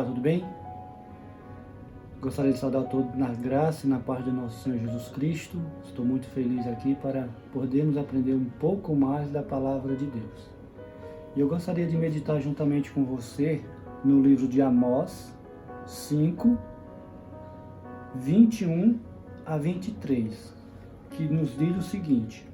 Olá, tudo bem? Gostaria de saudar a todos na graça e na paz do nosso Senhor Jesus Cristo. Estou muito feliz aqui para podermos aprender um pouco mais da Palavra de Deus. E eu gostaria de meditar juntamente com você no livro de Amós 5, 21 a 23, que nos diz o seguinte.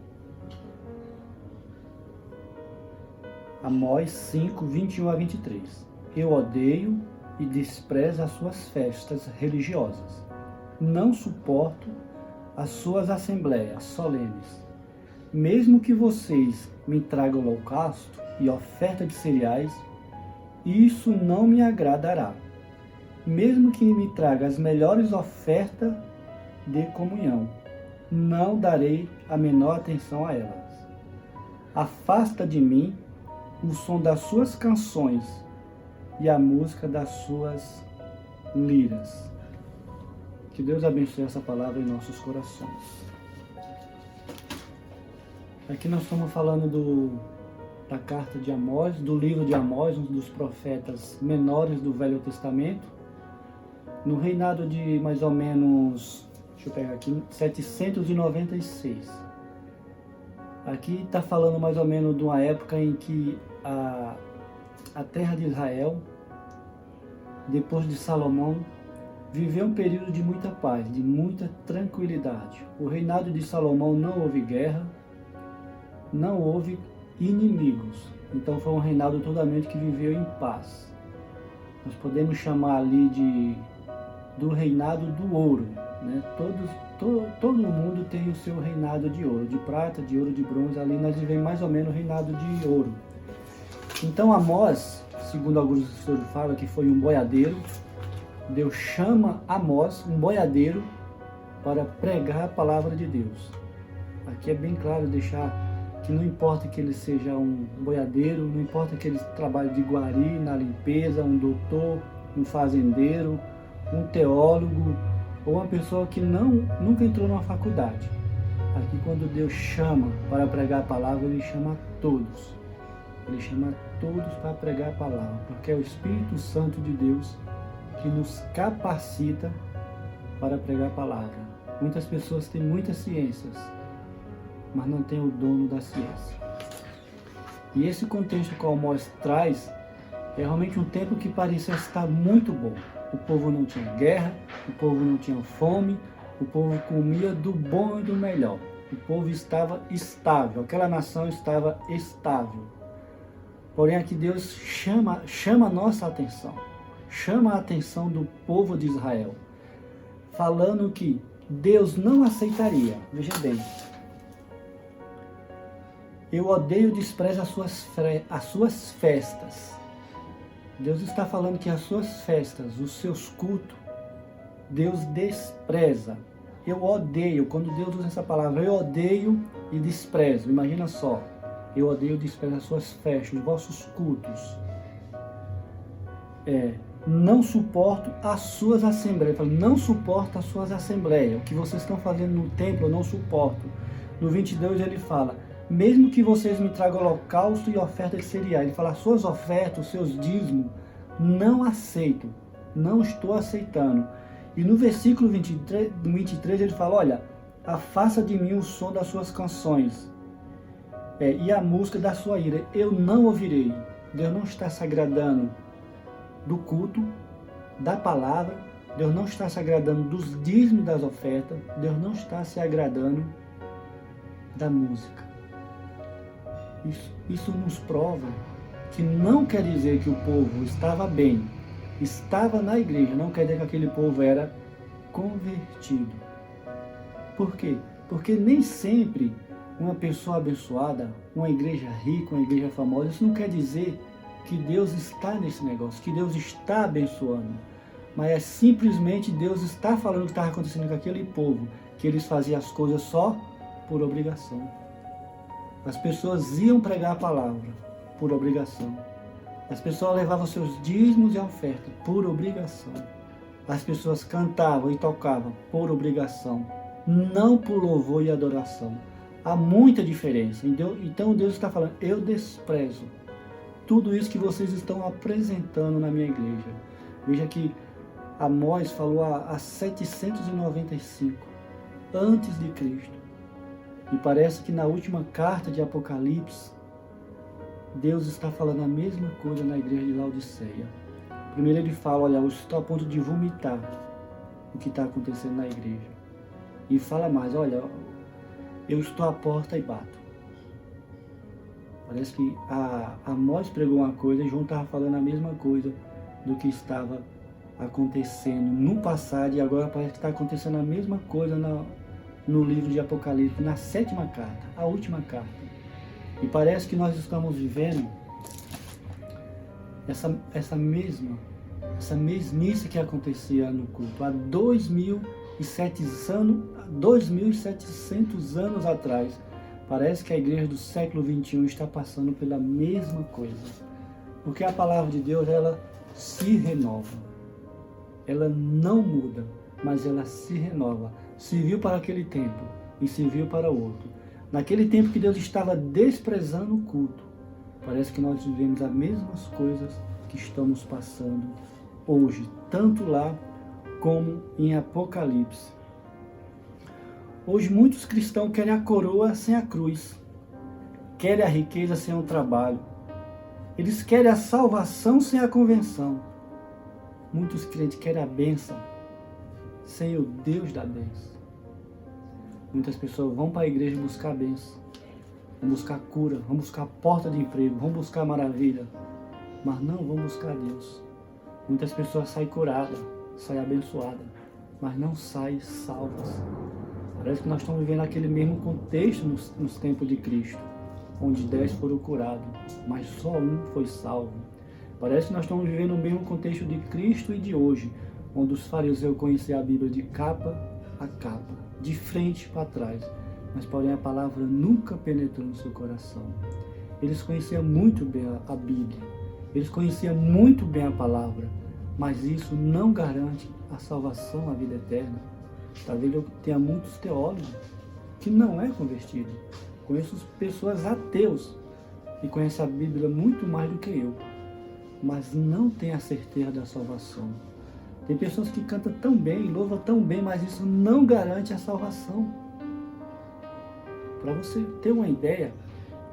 Amós 5, 21 a 23. Eu odeio e desprezo as suas festas religiosas. Não suporto as suas assembleias solenes. Mesmo que vocês me tragam holocausto e oferta de cereais, isso não me agradará. Mesmo que me traga as melhores ofertas de comunhão, não darei a menor atenção a elas. Afasta de mim o som das suas canções e a música das suas liras. Que Deus abençoe essa palavra em nossos corações. Aqui nós estamos falando da carta de Amós, do livro de Amós, um dos profetas menores do Velho Testamento, no reinado de mais ou menos, deixa eu pegar aqui, 796. Aqui está falando mais ou menos de uma época em que a terra de Israel, depois de Salomão, viveu um período de muita paz, de muita tranquilidade. O reinado de Salomão não houve guerra, não houve inimigos. Então foi um reinado totalmente que viveu em paz. Nós podemos chamar ali do reinado do ouro, né? Todo mundo tem o seu reinado de ouro, de prata, de ouro, de bronze. Ali nós vivemos mais ou menos o reinado de ouro. Então Amós, segundo alguns historiadores falam que foi um boiadeiro, Deus chama Amós, um boiadeiro, para pregar a palavra de Deus. Aqui é bem claro deixar que não importa que ele seja um boiadeiro, não importa que ele trabalhe de guari, na limpeza, um doutor, um fazendeiro, um teólogo, ou uma pessoa que nunca entrou numa faculdade. Aqui quando Deus chama para pregar a palavra, Ele chama a todos. Ele chama todos para pregar a palavra, porque é o Espírito Santo de Deus que nos capacita para pregar a palavra. Muitas pessoas têm muitas ciências, mas não têm o dono da ciência. E esse contexto que o Amós traz é realmente um tempo que parecia estar muito bom. O povo não tinha guerra, o povo não tinha fome, o povo comia do bom e do melhor. O povo estava estável, aquela nação estava estável. Porém, aqui Deus chama a nossa atenção, chama a atenção do povo de Israel, falando que Deus não aceitaria. Veja bem, eu odeio e desprezo as suas festas. Deus está falando que as suas festas, os seus cultos, Deus despreza. Eu odeio, quando Deus usa essa palavra, eu odeio e desprezo. Imagina só. Eu odeio e desprezo as suas festas, os vossos cultos. Não suporto as suas assembleias. Não suporto as suas assembleias. O que vocês estão fazendo no templo, eu não suporto. No 22 ele fala, mesmo que vocês me tragam holocausto e oferta de cereais. Ele fala, as suas ofertas, os seus dízimos, não aceito. Não estou aceitando. E no versículo 23 ele fala, olha, afasta de mim o som das suas canções. E a música da sua ira, eu não ouvirei. Deus não está se agradando do culto, da palavra, Deus não está se agradando dos dízimos das ofertas, Deus não está se agradando da música. Isso nos prova que não quer dizer que o povo estava bem, estava na igreja, não quer dizer que aquele povo era convertido. Por quê? Porque nem sempre uma pessoa abençoada, uma igreja rica, uma igreja famosa, isso não quer dizer que Deus está nesse negócio, que Deus está abençoando. Mas é simplesmente Deus está falando o que estava acontecendo com aquele povo, que eles faziam as coisas só por obrigação. As pessoas iam pregar a palavra por obrigação. As pessoas levavam seus dízimos e ofertas por obrigação. As pessoas cantavam e tocavam por obrigação, não por louvor e adoração. Há muita diferença. Então Deus está falando, eu desprezo tudo isso que vocês estão apresentando na minha igreja. Veja que Amós falou há 795 antes de Cristo. E parece que na última carta de Apocalipse, Deus está falando a mesma coisa na igreja de Laodiceia. Primeiro ele fala, olha, eu estou a ponto de vomitar o que está acontecendo na igreja. E fala mais, olha, eu estou à porta e bato. Parece que Amós pregou uma coisa e João estava falando a mesma coisa do que estava acontecendo no passado, e agora parece que está acontecendo a mesma coisa no livro de Apocalipse, na 7ª carta, a última carta. E parece que nós estamos vivendo essa mesmice que acontecia no culto há 2.700 anos atrás. Parece que a igreja do século XXI está passando pela mesma coisa. Porque a palavra de Deus, ela se renova. Ela não muda, mas ela se renova. Serviu para aquele tempo e serviu para outro. Naquele tempo que Deus estava desprezando o culto, parece que nós vivemos as mesmas coisas que estamos passando hoje, tanto lá como em Apocalipse. Hoje muitos cristãos querem a coroa sem a cruz, querem a riqueza sem o trabalho, eles querem a salvação sem a convenção. Muitos crentes querem a bênção sem o Deus da bênção. Muitas pessoas vão para a igreja buscar a bênção, vão buscar cura, vão buscar porta de emprego, vão buscar maravilha, mas não vão buscar Deus. Muitas pessoas saem curadas, saem abençoadas, mas não saem salvas. Parece que nós estamos vivendo aquele mesmo contexto nos tempos de Cristo, onde 10 foram curados, mas só um foi salvo. Parece que nós estamos vivendo o mesmo contexto de Cristo e de hoje, onde os fariseus conheciam a Bíblia de capa a capa, de frente para trás, mas porém a palavra nunca penetrou no seu coração. Eles conheciam muito bem a Bíblia, eles conheciam muito bem a palavra, mas isso não garante a salvação, a vida eterna. Talvez eu tenha muitos teólogos que não é convertido. Conheço pessoas ateus e conhecem a Bíblia muito mais do que eu, mas não tem a certeza da salvação. Tem pessoas que cantam tão bem, louvam tão bem, mas isso não garante a salvação. Para você ter uma ideia,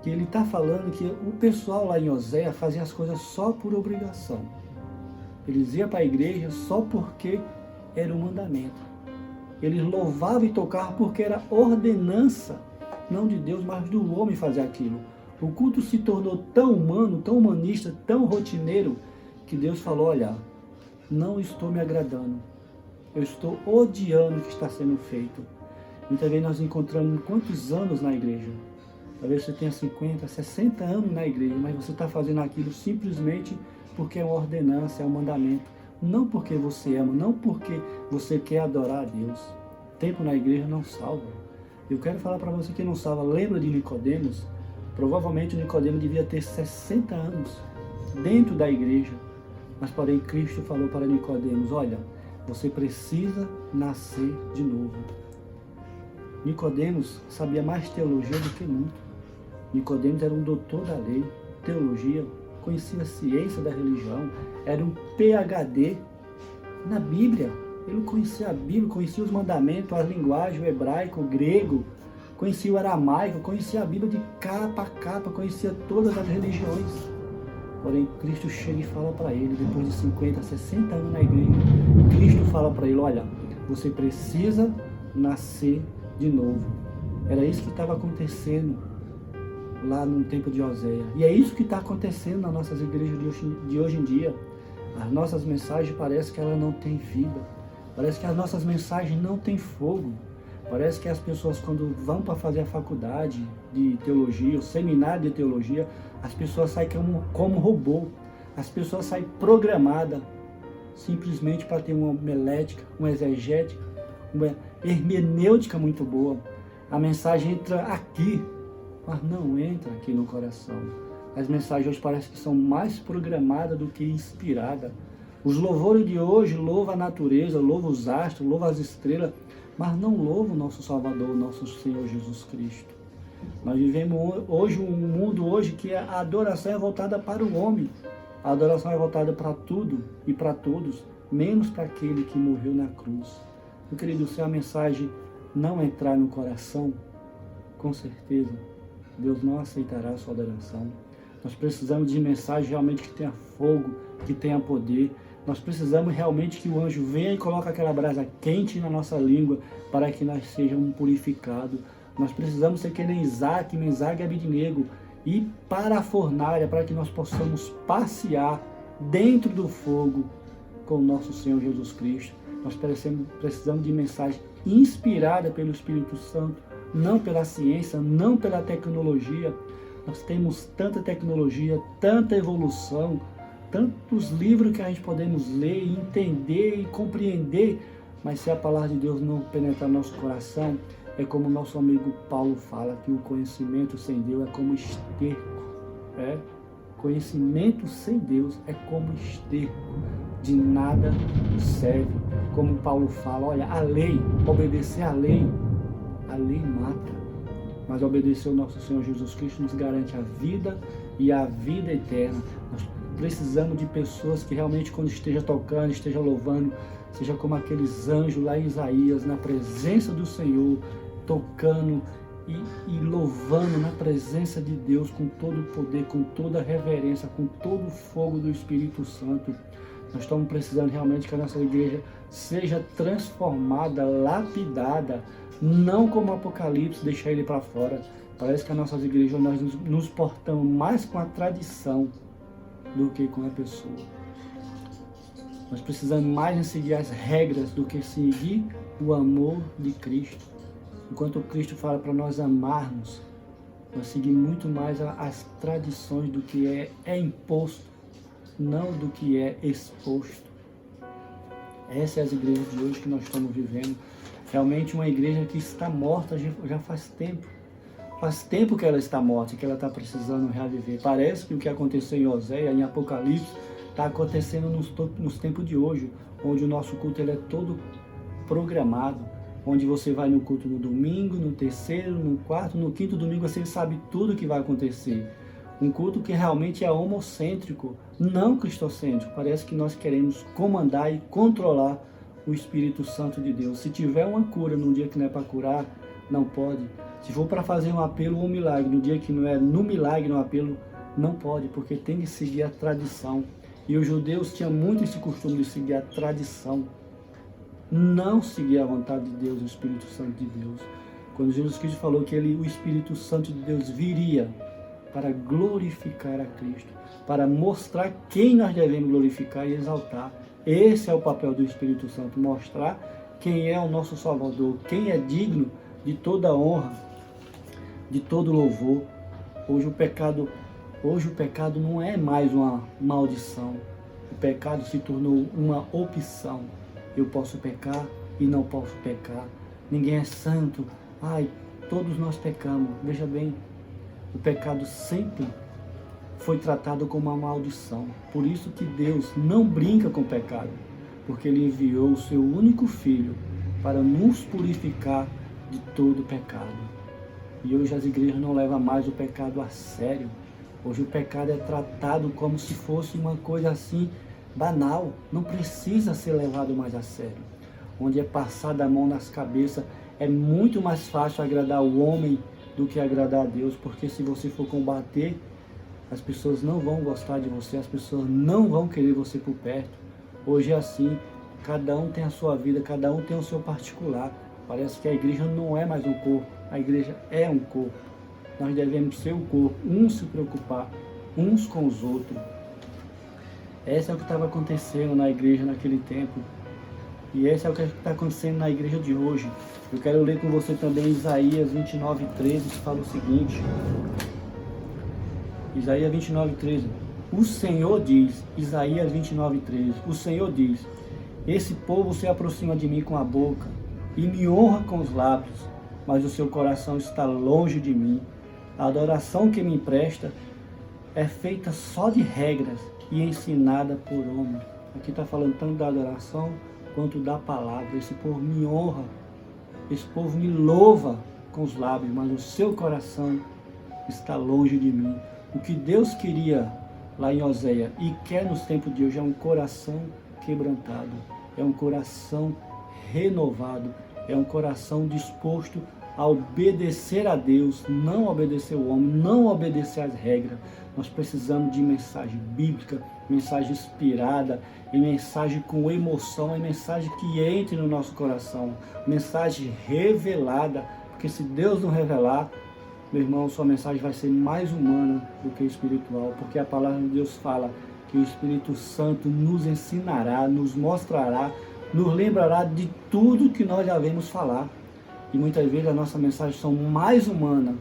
que ele está falando que o pessoal lá em Oséias fazia as coisas só por obrigação. Eles iam para a igreja só porque era um mandamento. Eles louvavam e tocavam porque era ordenança, não de Deus, mas do homem fazer aquilo. O culto se tornou tão humano, tão humanista, tão rotineiro, que Deus falou, olha, não estou me agradando. Eu estou odiando o que está sendo feito. Muitas vezes nós encontramos quantos anos na igreja. Talvez você tenha 50, 60 anos na igreja, mas você está fazendo aquilo simplesmente porque é uma ordenança, é um mandamento. Não porque você ama, não porque você quer adorar a Deus. Tempo na igreja não salva. Eu quero falar para você que não salva. Lembra de Nicodemos? Provavelmente Nicodemos devia ter 60 anos dentro da igreja. Mas porém Cristo falou para Nicodemos, olha, você precisa nascer de novo. Nicodemos sabia mais teologia do que muito. Nicodemos era um doutor da lei, teologia, conhecia a ciência da religião, era um PhD na Bíblia. Ele conhecia a Bíblia, conhecia os mandamentos, a linguagem, o hebraico, o grego, conhecia o aramaico, conhecia a Bíblia de capa a capa, conhecia todas as religiões. Porém, Cristo chega e fala para ele, depois de 50, 60 anos na igreja, Cristo fala para ele, olha, você precisa nascer de novo. Era isso que estava acontecendo lá no tempo de Oséias. E é isso que está acontecendo nas nossas igrejas de hoje em dia. As nossas mensagens parece que elas não têm vida. Parece que as nossas mensagens não têm fogo. Parece que as pessoas, quando vão para fazer a faculdade de teologia, o seminário de teologia, as pessoas saem como robô. As pessoas saem programadas simplesmente para ter uma homilética, uma exegética, uma hermenêutica muito boa. A mensagem entra aqui, mas não entra aqui no coração. As mensagens hoje parecem que são mais programadas do que inspiradas. Os louvores de hoje louvam a natureza, louvam os astros, louvam as estrelas, mas não louvam o nosso Salvador, o nosso Senhor Jesus Cristo. Nós vivemos hoje um mundo hoje que a adoração é voltada para o homem. A adoração é voltada para tudo e para todos, menos para aquele que morreu na cruz. Meu querido, se a mensagem não entrar no coração, com certeza, Deus não aceitará a sua adoração. Nós precisamos de mensagem realmente que tenha fogo, que tenha poder. Nós precisamos realmente que o anjo venha e coloque aquela brasa quente na nossa língua para que nós sejamos purificados. Nós precisamos ser que nem Isaac, Mesaque e Abednego, ir para a fornalha para que nós possamos passear dentro do fogo com o nosso Senhor Jesus Cristo. Nós precisamos de mensagem inspirada pelo Espírito Santo, não pela ciência, não pela tecnologia. Nós temos tanta tecnologia, tanta evolução, tantos livros que a gente podemos ler, entender e compreender, mas se a palavra de Deus não penetrar no nosso coração, é como o nosso amigo Paulo fala, que o conhecimento sem Deus é como esterco. Conhecimento sem Deus é como esterco, de nada serve. Como Paulo fala, olha, a lei, obedecer a lei mata. Mas obedecer ao nosso Senhor Jesus Cristo nos garante a vida e a vida eterna. Nós precisamos de pessoas que realmente, quando esteja tocando, esteja louvando, seja como aqueles anjos lá em Isaías, na presença do Senhor, tocando e louvando na presença de Deus, com todo o poder, com toda a reverência, com todo o fogo do Espírito Santo. Nós estamos precisando realmente que a nossa igreja seja transformada, lapidada, não como Apocalipse, deixar ele para fora. Parece que as nossas igrejas, nós nos portamos mais com a tradição do que com a pessoa. Nós precisamos mais em seguir as regras do que seguir o amor de Cristo. Enquanto Cristo fala para nós amarmos, nós seguimos muito mais as tradições do que é imposto, não do que é exposto. Essa é as igrejas de hoje que nós estamos vivendo. Realmente uma igreja que está morta já faz tempo. Faz tempo que ela está morta e que ela está precisando reviver. Parece que o que aconteceu em Oséias, em Apocalipse, está acontecendo nos tempos de hoje, onde o nosso culto ele é todo programado, onde você vai no culto no domingo, no terceiro, no quarto, no quinto domingo, você sabe tudo o que vai acontecer. Um culto que realmente é homocêntrico, não cristocêntrico. Parece que nós queremos comandar e controlar o Espírito Santo de Deus. Se tiver uma cura num dia que não é para curar, não pode. Se for para fazer um apelo ou um milagre, no dia que não é no milagre, no apelo, não pode, porque tem que seguir a tradição. E os judeus tinham muito esse costume de seguir a tradição, não seguir a vontade de Deus, o Espírito Santo de Deus. Quando Jesus Cristo falou que o Espírito Santo de Deus viria para glorificar a Cristo, para mostrar quem nós devemos glorificar e exaltar. Esse é o papel do Espírito Santo, mostrar quem é o nosso Salvador, quem é digno de toda honra, de todo louvor. Hoje o pecado não é mais uma maldição. O pecado se tornou uma opção. Eu posso pecar e não posso pecar. Ninguém é santo. Todos nós pecamos. Veja bem, o pecado sempre foi tratado como uma maldição. Por isso que Deus não brinca com o pecado, porque Ele enviou o seu único Filho para nos purificar de todo pecado. E hoje as igrejas não levam mais o pecado a sério. Hoje o pecado é tratado como se fosse uma coisa assim banal. Não precisa ser levado mais a sério. Onde é passada a mão nas cabeças, é muito mais fácil agradar o homem do que agradar a Deus, porque se você for combater, as pessoas não vão gostar de você, as pessoas não vão querer você por perto. Hoje é assim, cada um tem a sua vida, cada um tem o seu particular. Parece que a igreja não é mais um corpo, a igreja é um corpo. Nós devemos ser o corpo, uns se preocupar uns com os outros. Essa é o que estava acontecendo na igreja naquele tempo. E esse é o que está acontecendo na igreja de hoje. Eu quero ler com você também Isaías 29:13, que fala o seguinte. Isaías 29:13. O Senhor diz, Isaías 29:13, o Senhor diz: esse povo se aproxima de mim com a boca e me honra com os lábios, mas o seu coração está longe de mim. A adoração que me empresta é feita só de regras e ensinada por homem. Aqui está falando tanto da adoração quanto da palavra. Esse povo me honra, esse povo me louva com os lábios, mas o seu coração está longe de mim. O que Deus queria lá em Oséia, e quer nos tempos de hoje, é um coração quebrantado, é um coração renovado, é um coração disposto a obedecer a Deus, não obedecer o homem, não obedecer às regras. Nós precisamos de mensagem bíblica, mensagem inspirada, e mensagem com emoção, e mensagem que entre no nosso coração, mensagem revelada, porque se Deus não revelar, meu irmão, sua mensagem vai ser mais humana do que espiritual, porque a palavra de Deus fala que o Espírito Santo nos ensinará, nos mostrará, nos lembrará de tudo que nós já vemos falar. E muitas vezes a nossa mensagem são mais humana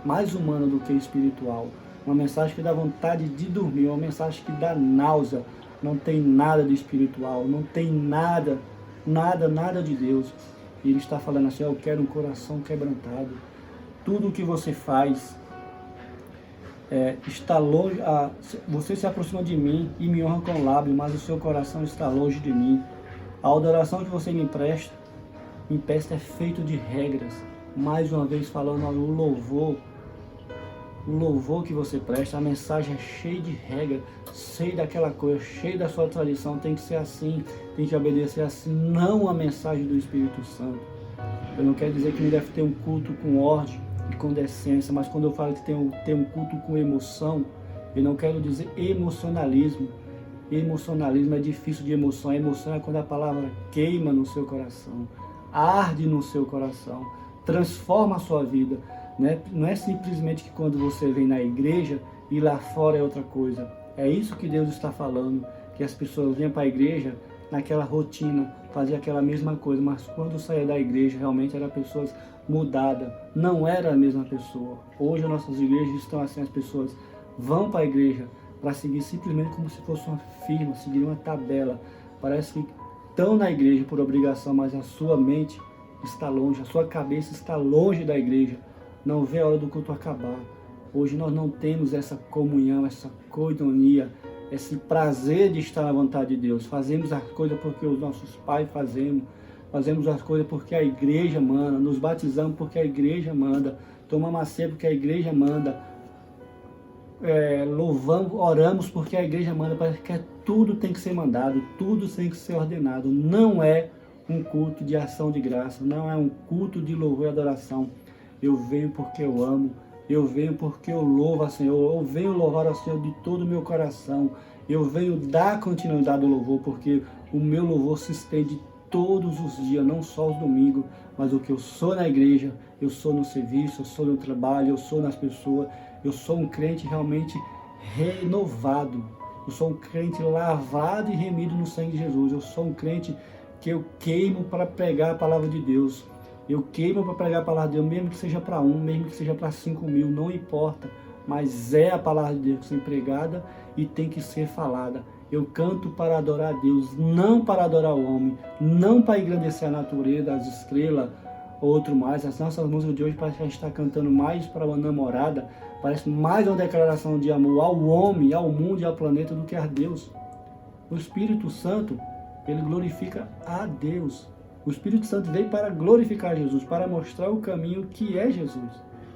do que espiritual. Uma mensagem que dá vontade de dormir, uma mensagem que dá náusea. Não tem nada de espiritual, não tem nada de Deus. E Ele está falando assim, eu quero um coração quebrantado. Tudo o que você faz está longe, você se aproxima de mim e me honra com o lábio, mas o seu coração está longe de mim. A adoração que você me empresta é feito de regras. Mais uma vez falando, o louvor que você presta, a mensagem é cheia de regras, cheia daquela coisa, cheia da sua tradição, tem que ser assim, tem que obedecer assim, não a mensagem do Espírito Santo. Eu não quero dizer que não deve ter um culto com ordem e com decência, mas quando eu falo que tem um culto com emoção, eu não quero dizer emocionalismo. Emocionalismo é difícil de emoção. A emoção é quando a palavra queima no seu coração, arde no seu coração, transforma a sua vida. Não é simplesmente que quando você vem na igreja e lá fora é outra coisa. É isso que Deus está falando, que as pessoas vêm para a igreja naquela rotina, fazer aquela mesma coisa, mas quando saía da igreja realmente eram pessoas mudadas, não era a mesma pessoa. Hoje as nossas igrejas estão assim, as pessoas vão para a igreja para seguir simplesmente como se fosse uma firma, seguir uma tabela. Parece que estão na igreja por obrigação, mas a sua mente está longe, a sua cabeça está longe da igreja. Não vê a hora do culto acabar. Hoje nós não temos essa comunhão, essa coinonia, esse prazer de estar na vontade de Deus. Fazemos as coisas porque os nossos pais fazemos as coisas porque a igreja manda, nos batizamos porque a igreja manda, tomamos a ceia porque a igreja manda, louvamos, oramos porque a igreja manda. Parece que tudo tem que ser mandado, tudo tem que ser ordenado. Não é um culto de ação de graça, não é um culto de louvor e adoração. Eu venho porque eu amo, eu venho porque eu louvo ao Senhor, eu venho louvar ao Senhor de todo o meu coração, eu venho dar continuidade ao louvor, porque o meu louvor se estende todos os dias, não só os domingos, mas o que eu sou na igreja, eu sou no serviço, eu sou no trabalho, eu sou nas pessoas, eu sou um crente realmente renovado, eu sou um crente lavado e remido no sangue de Jesus, eu sou um crente que eu queimo para pregar a palavra de Deus. Eu queimo para pregar a palavra de Deus, mesmo que seja para 1, mesmo que seja para 5.000, não importa. Mas é a palavra de Deus que tem pregada e tem que ser falada. Eu canto para adorar a Deus, não para adorar o homem, não para engrandecer a natureza, as estrelas, outro mais. As nossas músicas de hoje parece que a gente está cantando mais para uma namorada, parece mais uma declaração de amor ao homem, ao mundo e ao planeta do que a Deus. O Espírito Santo, ele glorifica a Deus. O Espírito Santo veio para glorificar Jesus, para mostrar o caminho que é Jesus.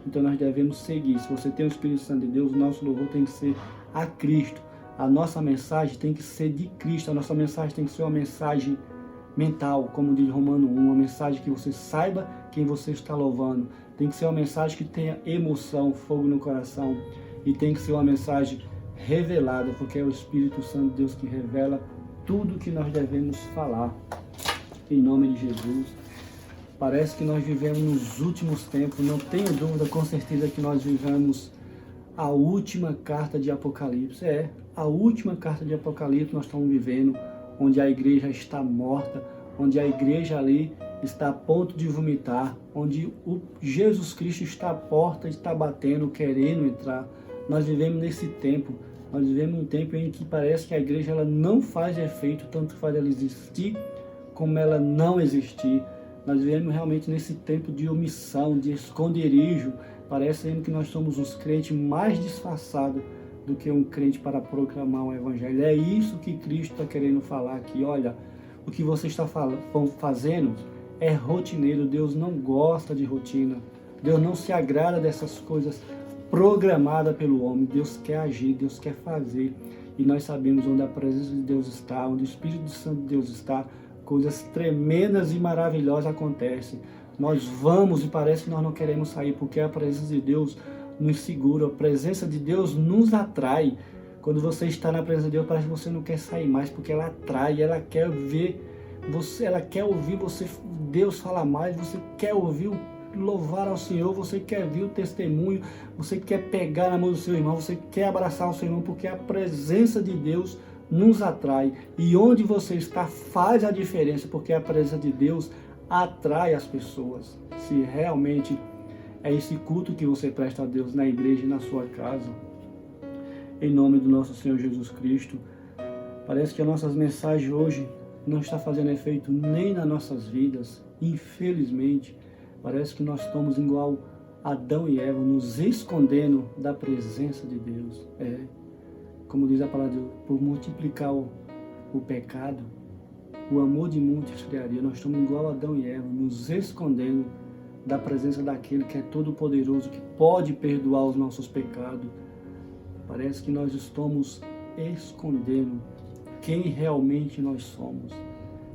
Então nós devemos seguir. Se você tem o Espírito Santo de Deus, o nosso louvor tem que ser a Cristo. A nossa mensagem tem que ser de Cristo. A nossa mensagem tem que ser uma mensagem mental, como diz Romano 1, uma mensagem que você saiba quem você está louvando. Tem que ser uma mensagem que tenha emoção, fogo no coração. E tem que ser uma mensagem revelada, porque é o Espírito Santo de Deus que revela tudo que nós devemos falar. Em nome de Jesus. Parece que nós vivemos nos últimos tempos, não tenho dúvida, com certeza que nós vivemos a última carta de Apocalipse. A última carta de Apocalipse nós estamos vivendo, onde a igreja está morta, onde a igreja ali está a ponto de vomitar, onde o Jesus Cristo está à porta, está batendo, querendo entrar. Nós vivemos nesse tempo, nós vivemos um tempo em que parece que a igreja ela não faz efeito, tanto faz ela existir, como ela não existir. Nós vivemos realmente nesse tempo de omissão, de esconderijo. Parece que nós somos os crentes mais disfarçados do que um crente para proclamar o Evangelho. É isso que Cristo está querendo falar aqui. Olha, o que você está fazendo é rotineiro. Deus não gosta de rotina. Deus não se agrada dessas coisas programada pelo homem. Deus quer agir, Deus quer fazer. E nós sabemos onde a presença de Deus está, onde o Espírito Santo de Deus está, coisas tremendas e maravilhosas acontecem. Nós vamos e parece que nós não queremos sair, porque a presença de Deus nos segura, a presença de Deus nos atrai. Quando você está na presença de Deus, parece que você não quer sair mais, porque ela atrai, ela quer ver você, ela quer ouvir você, Deus falar mais, você quer ouvir, louvar ao Senhor, você quer ouvir o testemunho, você quer pegar na mão do seu irmão, você quer abraçar o seu irmão, porque a presença de Deus nos atrai. E onde você está faz a diferença, porque a presença de Deus atrai as pessoas. Se realmente é esse culto que você presta a Deus na igreja e na sua casa, em nome do nosso Senhor Jesus Cristo, parece que as nossas mensagens hoje não está fazendo efeito nem nas nossas vidas. Infelizmente, parece que nós estamos igual Adão e Eva, nos escondendo da presença de Deus. Como diz a palavra de Deus, por multiplicar o pecado, o amor de muitos esfriaria. Nós estamos igual Adão e Eva, nos escondendo da presença daquele que é todo poderoso, que pode perdoar os nossos pecados. Parece que nós estamos escondendo quem realmente nós somos.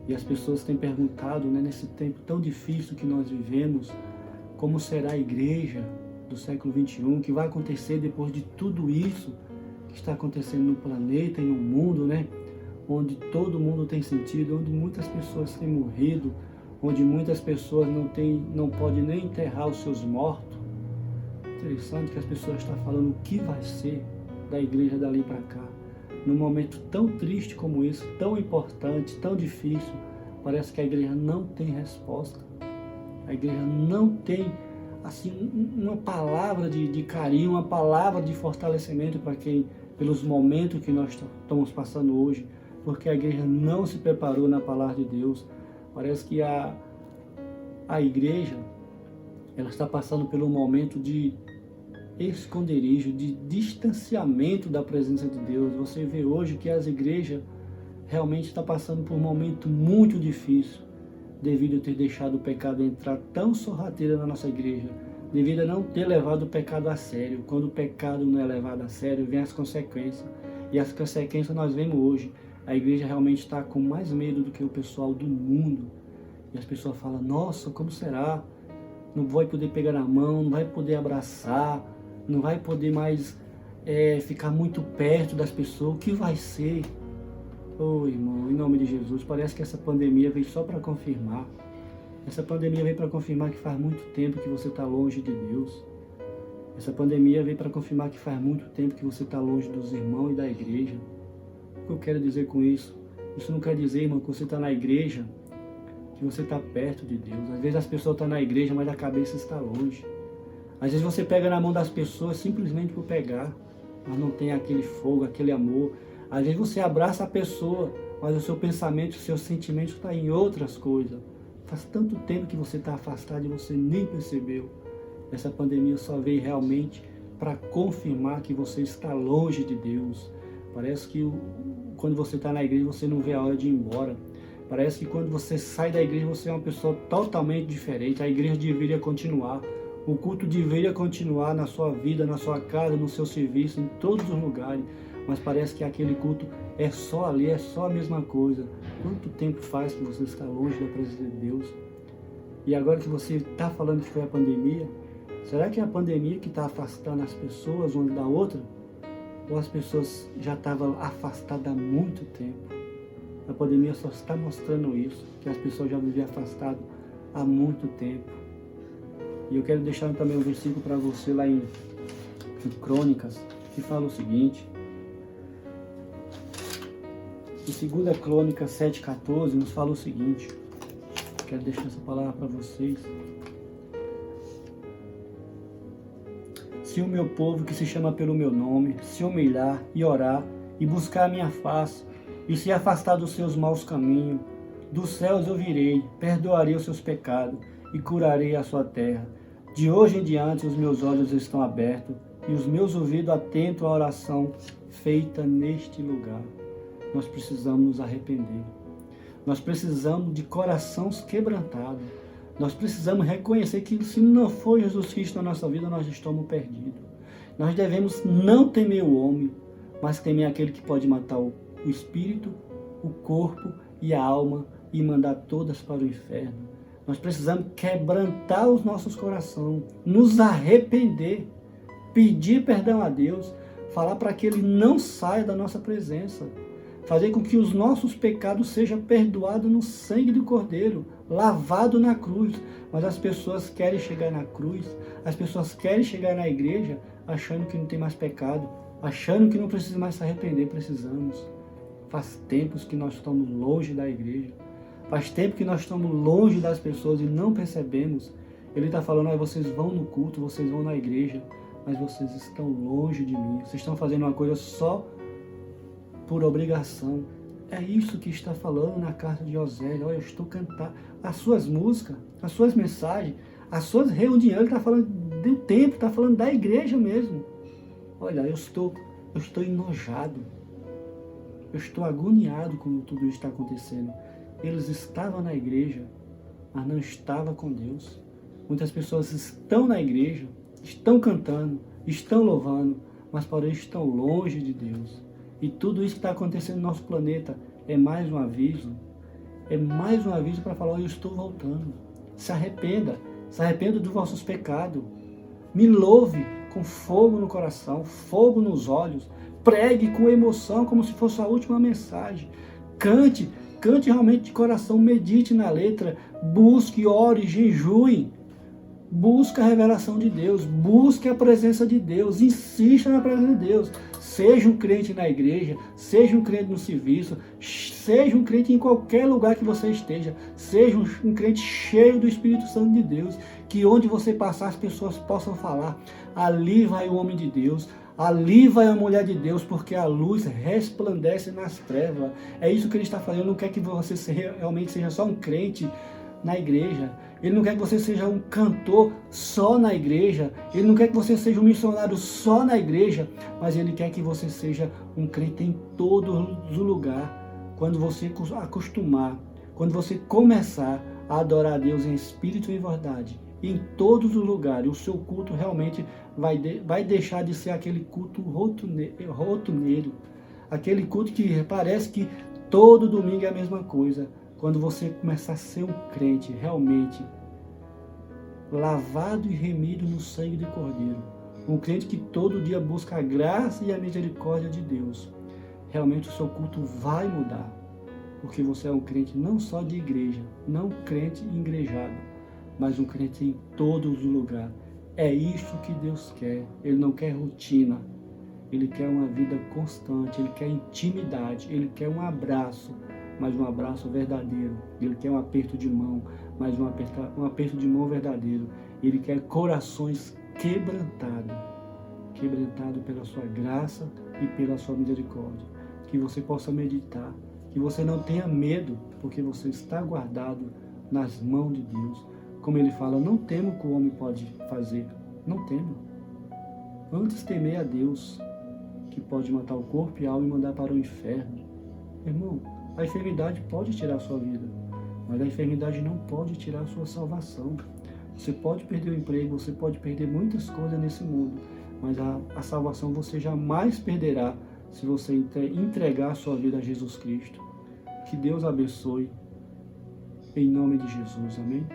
E as pessoas têm perguntado, nesse tempo tão difícil que nós vivemos, como será a igreja do século XXI, o que vai acontecer depois de tudo isso que está acontecendo no planeta e no mundo, onde todo mundo tem sentido, onde muitas pessoas têm morrido, onde muitas pessoas não podem nem enterrar os seus mortos. Interessante que as pessoas estão falando o que vai ser da igreja dali para cá. Num momento tão triste como esse, tão importante, tão difícil, parece que a igreja não tem resposta. A igreja não tem uma palavra de carinho, uma palavra de fortalecimento para pelos momentos que nós estamos passando hoje, porque a igreja não se preparou na palavra de Deus. Parece que a igreja, ela está passando pelo momento de esconderijo, de distanciamento da presença de Deus. Você vê hoje que as igrejas realmente estão passando por um momento muito difícil, devido a ter deixado o pecado entrar tão sorrateiro na nossa igreja, devido a não ter levado o pecado a sério. Quando o pecado não é levado a sério, vem as consequências. E as consequências nós vemos hoje. A igreja realmente está com mais medo do que o pessoal do mundo. E as pessoas falam, nossa, como será? Não vai poder pegar na mão, não vai poder abraçar, não vai poder mais ficar muito perto das pessoas. O que vai ser? Irmão, em nome de Jesus, parece que essa pandemia veio só para confirmar. Essa pandemia veio para confirmar que faz muito tempo que você está longe de Deus. Essa pandemia veio para confirmar que faz muito tempo que você está longe dos irmãos e da igreja. O que eu quero dizer com isso? Isso não quer dizer, irmão, que você está na igreja, que você está perto de Deus. Às vezes as pessoas estão na igreja, mas a cabeça está longe. Às vezes você pega na mão das pessoas simplesmente por pegar, mas não tem aquele fogo, aquele amor. Às vezes você abraça a pessoa, mas o seu pensamento, o seu sentimento está em outras coisas. Faz tanto tempo que você está afastado e você nem percebeu. Essa pandemia só veio realmente para confirmar que você está longe de Deus. Parece que quando você está na igreja você não vê a hora de ir embora. Parece que quando você sai da igreja você é uma pessoa totalmente diferente. A igreja deveria continuar. O culto deveria continuar na sua vida, na sua casa, no seu serviço, em todos os lugares. Mas parece que aquele culto é só ali, é só a mesma coisa. Quanto tempo faz que você está longe da presença de Deus? E agora que você está falando que foi a pandemia, será que é a pandemia que está afastando as pessoas uma da outra? Ou as pessoas já estavam afastadas há muito tempo? A pandemia só está mostrando isso, que as pessoas já viviam afastadas há muito tempo. E eu quero deixar também um versículo para você lá em Crônicas, que fala o seguinte. Em 2 Crônicas 7,14 nos fala o seguinte. Quero deixar essa palavra para vocês. Se o meu povo, que se chama pelo meu nome, se humilhar e orar e buscar a minha face e se afastar dos seus maus caminhos, dos céus eu virei, perdoarei os seus pecados e curarei a sua terra. De hoje em diante os meus olhos estão abertos e os meus ouvidos atentos à oração feita neste lugar. Nós precisamos nos arrepender. Nós precisamos de corações quebrantados. Nós precisamos reconhecer que se não for Jesus Cristo na nossa vida, nós estamos perdidos. Nós devemos não temer o homem, mas temer aquele que pode matar o espírito, o corpo e a alma e mandar todas para o inferno. Nós precisamos quebrantar os nossos corações, nos arrepender, pedir perdão a Deus, falar para que Ele não saia da nossa presença, fazer com que os nossos pecados sejam perdoados no sangue do Cordeiro, lavado na cruz. Mas as pessoas querem chegar na cruz, as pessoas querem chegar na igreja achando que não tem mais pecado, achando que não precisa mais se arrepender. Precisamos. Faz tempos que nós estamos longe da igreja, faz tempo que nós estamos longe das pessoas e não percebemos. Ele está falando, vocês vão no culto, vocês vão na igreja, mas vocês estão longe de mim, vocês estão fazendo uma coisa só por obrigação. É isso que está falando na carta de Oséias. Olha, eu estou cantando as suas músicas, as suas mensagens, as suas reuniões. Ele está falando do templo, está falando da igreja mesmo. Olha, eu estou enojado, eu estou agoniado com tudo isso que está acontecendo. Eles estavam na igreja, mas não estavam com Deus. Muitas pessoas estão na igreja, estão cantando, estão louvando, mas porém estão longe de Deus. E tudo isso que está acontecendo no nosso planeta é mais um aviso. É mais um aviso para falar, eu estou voltando. Se arrependa dos vossos pecados. Me louve com fogo no coração, fogo nos olhos. Pregue com emoção, como se fosse a última mensagem. Cante realmente de coração, medite na letra, busque, ore, jejue. Busque a revelação de Deus, busque a presença de Deus, insista na presença de Deus. Seja um crente na igreja, seja um crente no serviço, seja um crente em qualquer lugar que você esteja, seja um crente cheio do Espírito Santo de Deus, que onde você passar as pessoas possam falar, ali vai o homem de Deus, ali vai a mulher de Deus, porque a luz resplandece nas trevas. É isso que ele está falando. Ele não quer que você realmente seja só um crente na igreja. Ele não quer que você seja um cantor só na igreja. Ele não quer que você seja um missionário só na igreja. Mas Ele quer que você seja um crente em todo o lugar. Quando você acostumar, quando você começar a adorar a Deus em espírito e em verdade, em todos os lugares, o seu culto realmente vai deixar de ser aquele culto rotineiro. Aquele culto que parece que todo domingo é a mesma coisa. Quando você começar a ser um crente realmente lavado e remido no sangue do Cordeiro, um crente que todo dia busca a graça e a misericórdia de Deus, realmente o seu culto vai mudar, porque você é um crente não só de igreja, não um crente engrejado, mas um crente em todos os lugares. É isso que Deus quer. Ele não quer rotina, Ele quer uma vida constante, Ele quer intimidade, Ele quer um abraço, mas um abraço verdadeiro. Ele quer um aperto de mão, mas um aperto de mão verdadeiro. Ele quer corações quebrantados pela sua graça e pela sua misericórdia. Que você possa meditar, que você não tenha medo, porque você está guardado nas mãos de Deus. Como ele fala, não temo o que o homem pode fazer, não temo. Antes temer a Deus, que pode matar o corpo e a alma e mandar para o inferno. Irmão, a enfermidade pode tirar a sua vida, mas a enfermidade não pode tirar a sua salvação. Você pode perder o emprego, você pode perder muitas coisas nesse mundo, mas a salvação você jamais perderá se você entregar a sua vida a Jesus Cristo. Que Deus abençoe, em nome de Jesus, amém?